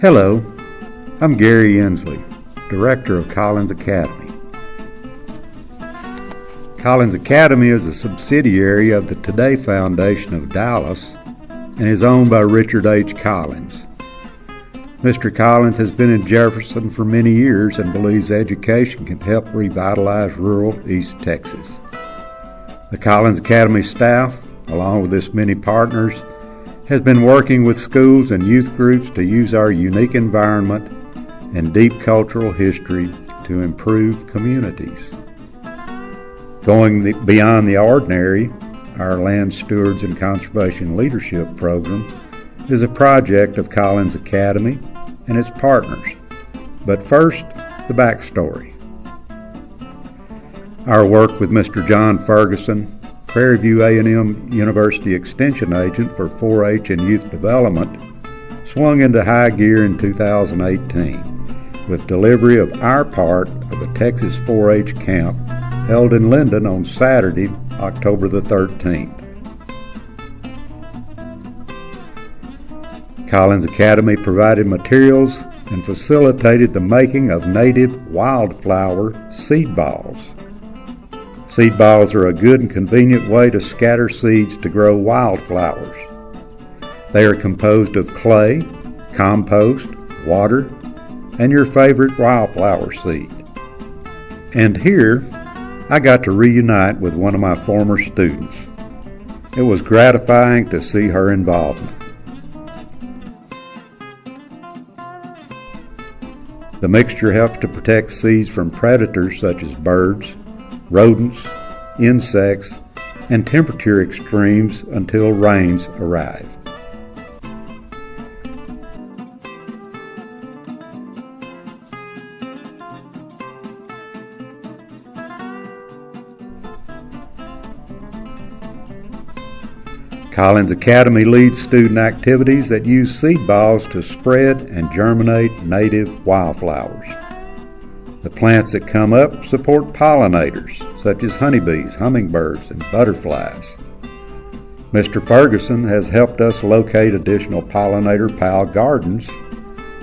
Hello, I'm Gary Inslee, Director of Collins Academy. Collins Academy is a subsidiary of the Today Foundation of Dallas and is owned by Richard H. Collins. Mr. Collins has been in Jefferson for many years and believes education can help revitalize rural East Texas. The Collins Academy staff, along with its many partners, has been working with schools and youth groups to use our unique environment and deep cultural history to improve communities. Going beyond the ordinary, our Land Stewards and Conservation Leadership Program is a project of Collins Academy and its partners. But first, the backstory. Our work with Mr. John Ferguson, Prairie View A&M University Extension Agent for 4-H and Youth Development, swung into high gear in 2018 with delivery of our part of the Texas 4-H camp held in Linden on Saturday, October the 13th. Collins Academy provided materials and facilitated the making of native wildflower seed balls. Seed balls are a good and convenient way to scatter seeds to grow wildflowers. They are composed of clay, compost, water, and your favorite wildflower seed. And here, I got to reunite with one of my former students. It was gratifying to see her involvement. The mixture helps to protect seeds from predators such as birds, rodents, insects, and temperature extremes until rains arrive. Collins Academy leads student activities that use seed balls to spread and germinate native wildflowers. The plants that come up support pollinators, such as honeybees, hummingbirds, and butterflies. Mr. Ferguson has helped us locate additional pollinator pal gardens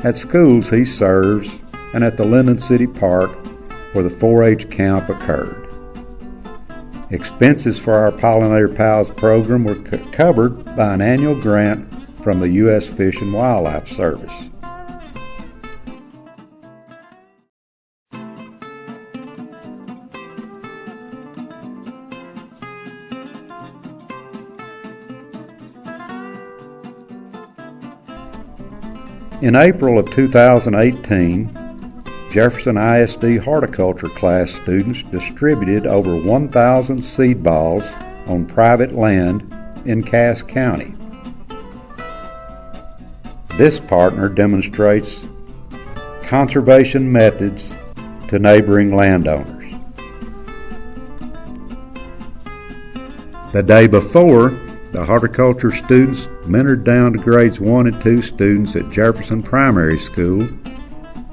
at schools he serves and at the Linden City Park where the 4-H camp occurred. Expenses for our Pollinator Pals program were covered by an annual grant from the U.S. Fish and Wildlife Service. In April of 2018, Jefferson ISD horticulture class students distributed over 1,000 seed balls on private land in Cass County. This partner demonstrates conservation methods to neighboring landowners. The day before, the horticulture students mentored down to grades 1 and 2 students at Jefferson Primary School,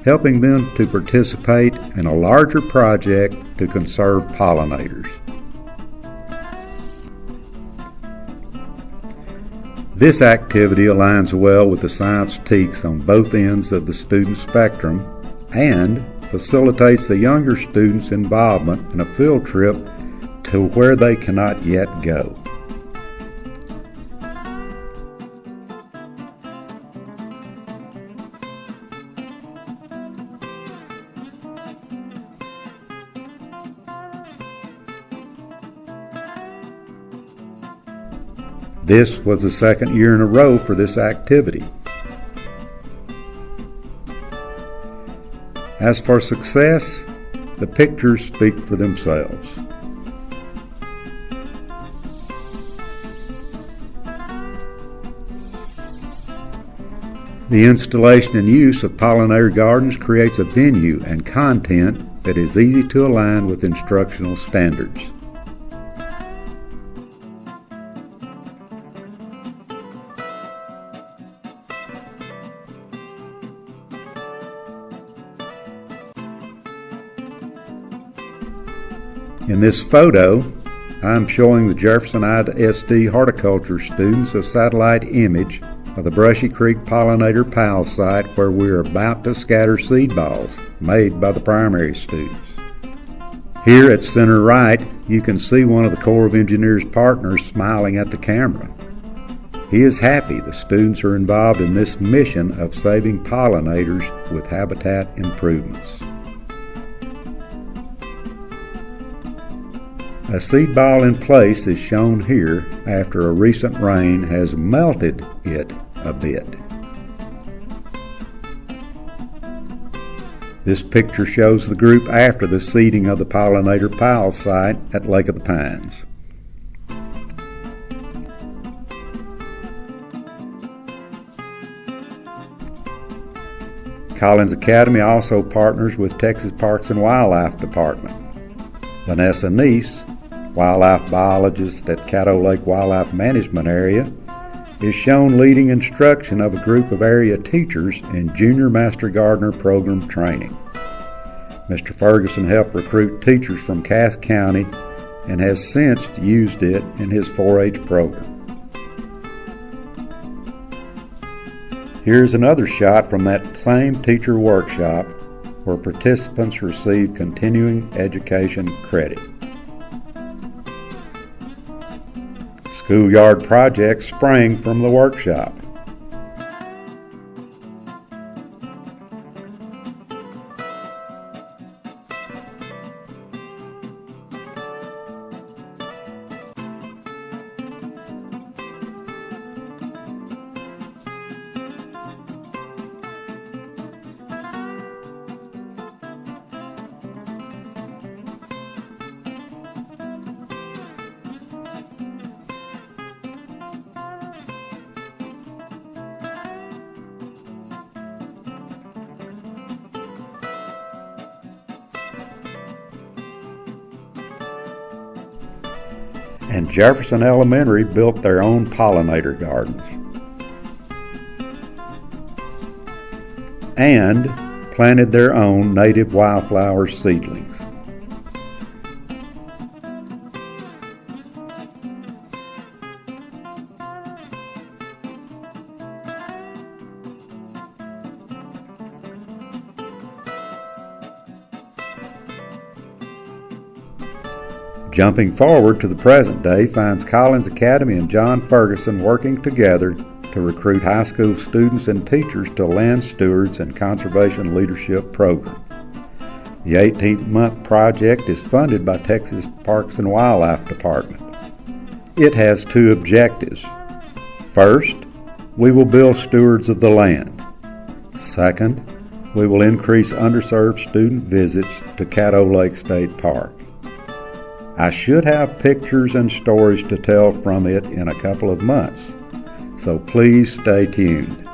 helping them to participate in a larger project to conserve pollinators. This activity aligns well with the science teaks on both ends of the student spectrum and facilitates the younger students' involvement in a field trip to where they cannot yet go. This was the second year in a row for this activity. As for success, the pictures speak for themselves. The installation and use of pollinator gardens creates a venue and content that is easy to align with instructional standards. In this photo, I am showing the Jefferson ISD horticulture students a satellite image of the Brushy Creek Pollinator Pals site where we are about to scatter seed balls made by the primary students. Here at center right, you can see one of the Corps of Engineers partners smiling at the camera. He is happy the students are involved in this mission of saving pollinators with habitat improvements. A seed ball in place is shown here after a recent rain has melted it a bit. This picture shows the group after the seeding of the Pollinator Pals site at Lake of the Pines. Collins Academy also partners with Texas Parks and Wildlife Department. Vanessa Neese, wildlife biologist at Caddo Lake Wildlife Management Area, is shown leading instruction of a group of area teachers in Junior Master Gardener program training. Mr. Ferguson helped recruit teachers from Cass County and has since used it in his 4-H program. Here's another shot from that same teacher workshop where participants receive continuing education credit. Schoolyard projects sprang from the workshop. And Jefferson Elementary built their own pollinator gardens and planted their own native wildflower seedlings. Jumping forward to the present day finds Collins Academy and John Ferguson working together to recruit high school students and teachers to Land Stewards and Conservation Leadership Program. The 18-month project is funded by Texas Parks and Wildlife Department. It has 2 objectives. First, we will build stewards of the land. Second, we will increase underserved student visits to Caddo Lake State Park. I should have pictures and stories to tell from it in a couple of months, so please stay tuned.